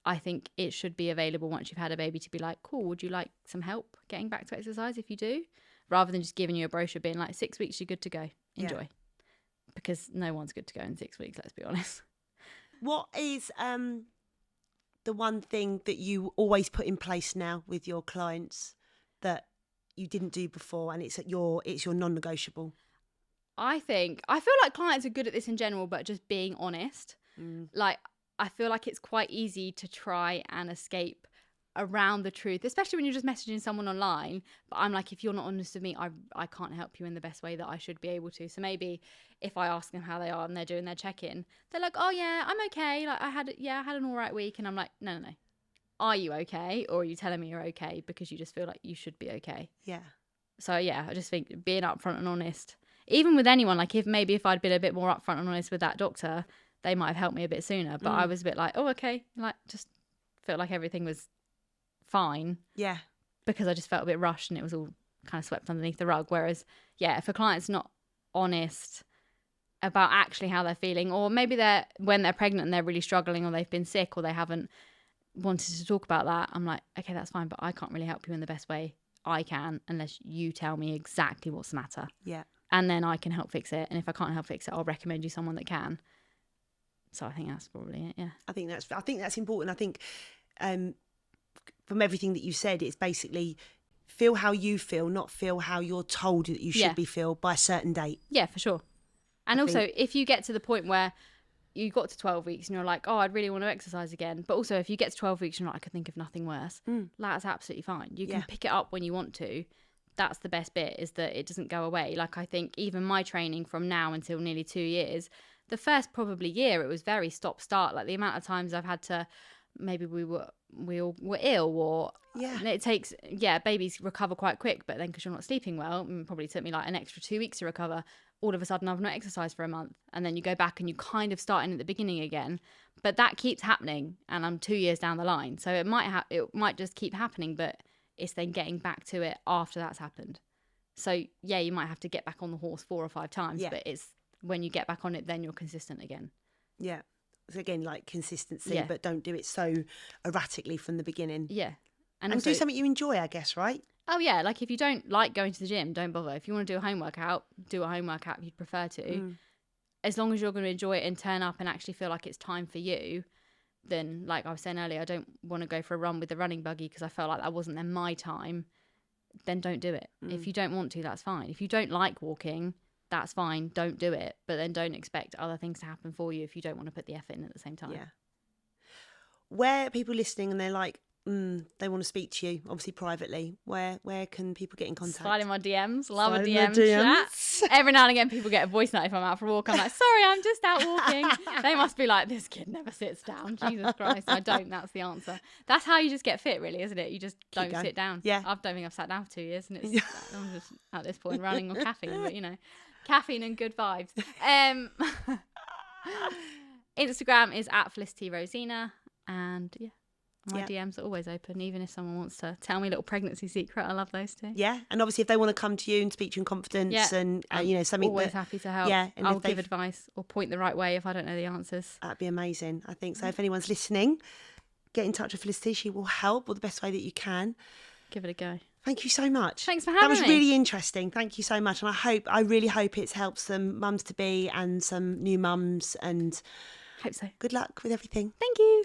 I think it should be available once you've had a baby to be like, cool, would you like some help getting back to exercise if you do? Rather than just giving you a brochure being like, 6 weeks, you're good to go. Enjoy. Yeah. Because no one's good to go in 6 weeks, let's be honest. What is the one thing that you always put in place now with your clients that you didn't do before, and it's your non-negotiable? I feel like clients are good at this in general, but just being honest. Like, I feel like it's quite easy to try and escape around the truth, especially when you're just messaging someone online. But I'm like, if you're not honest with me, I can't help you in the best way that I should be able to. So maybe if I ask them how they are and they're doing their check-in, they're like, oh yeah, I'm okay, like I had an all right week. And I'm like, no, are you okay? Or are you telling me you're okay because you just feel like you should be okay? Yeah. So yeah, I just think being upfront and honest, even with anyone, like if I'd been a bit more upfront and honest with that doctor, they might have helped me a bit sooner. But I was a bit like, oh, okay, like just felt like everything was fine. Yeah. Because I just felt a bit rushed and it was all kind of swept underneath the rug. Whereas, yeah, if a client's not honest about actually how they're feeling, or maybe when they're pregnant and they're really struggling, or they've been sick, or they haven't wanted to talk about that, I'm like, okay, that's fine, but I can't really help you in the best way I can unless you tell me exactly what's the matter. Yeah. And then I can help fix it. And if I can't help fix it, I'll recommend you someone that can. So I think that's probably it. Yeah. I think that's important. I think from everything that you said, it's basically feel how you feel, not feel how you're told that you should be feel by a certain date. Yeah, for sure. And also, if you get to the point where you got to 12 weeks and you're like, oh, I'd really want to exercise again. But also if you get to 12 weeks, you're like, I could think of nothing worse. That's absolutely fine. You can pick it up when you want to. That's the best bit, is that it doesn't go away. Like, I think even my training from now until nearly 2 years, the first probably year, it was very stop-start. Like, the amount of times I've had to, maybe we all were ill, or it takes, babies recover quite quick, but then because you're not sleeping well, it probably took me like an extra 2 weeks to recover. All of a sudden I've not exercised for a month, and then you go back and you kind of start in at the beginning again. But that keeps happening, and I'm 2 years down the line, so it might just keep happening, but it's then getting back to it after that's happened. So yeah, you might have to get back on the horse 4 or 5 times, but it's when you get back on it, then you're consistent again. Yeah. So again, like consistency, but don't do it so erratically from the beginning. Yeah. And also, do something you enjoy, I guess, right? Oh yeah, like if you don't like going to the gym, don't bother. If you want to do a home workout, do a home workout if you'd prefer to. As long as you're going to enjoy it and turn up and actually feel like it's time for you, then, like I was saying earlier, I don't want to go for a run with the running buggy because I felt like that wasn't then my time. Then don't do it. If you don't want to, that's fine. If you don't like walking, that's fine. Don't do it. But then don't expect other things to happen for you if you don't want to put the effort in at the same time. Yeah. Where people listening and they're like, they want to speak to you, obviously privately, where can people get in contact? Slide in my DMs. Love a DM chat. Every now and again people get a voice note if I'm out for a walk. I'm like, sorry, I'm just out walking. They must be like, this kid never sits down. Jesus Christ. I don't. That's the answer. That's how you just get fit, really, isn't it? You just don't sit down. Yeah. I don't think I've sat down for 2 years, and it's I'm just at this point running on caffeine, but caffeine and good vibes. Instagram is at Felicity Rosina, and my DMs are always open, even if someone wants to tell me a little pregnancy secret. I love those too. Yeah, and obviously if they want to come to you and speak to you in confidence and something, always happy to help. Yeah, and I'll give advice or point the right way if I don't know the answers. That'd be amazing. I think so. If anyone's listening, get in touch with Felicity. She will help all the best way that you can. Give it a go. Thank you so much. Thanks for having me. That was really interesting. Thank you so much. And I really hope it helps some mums to be and some new mums, and hope so. Good luck with everything. Thank you.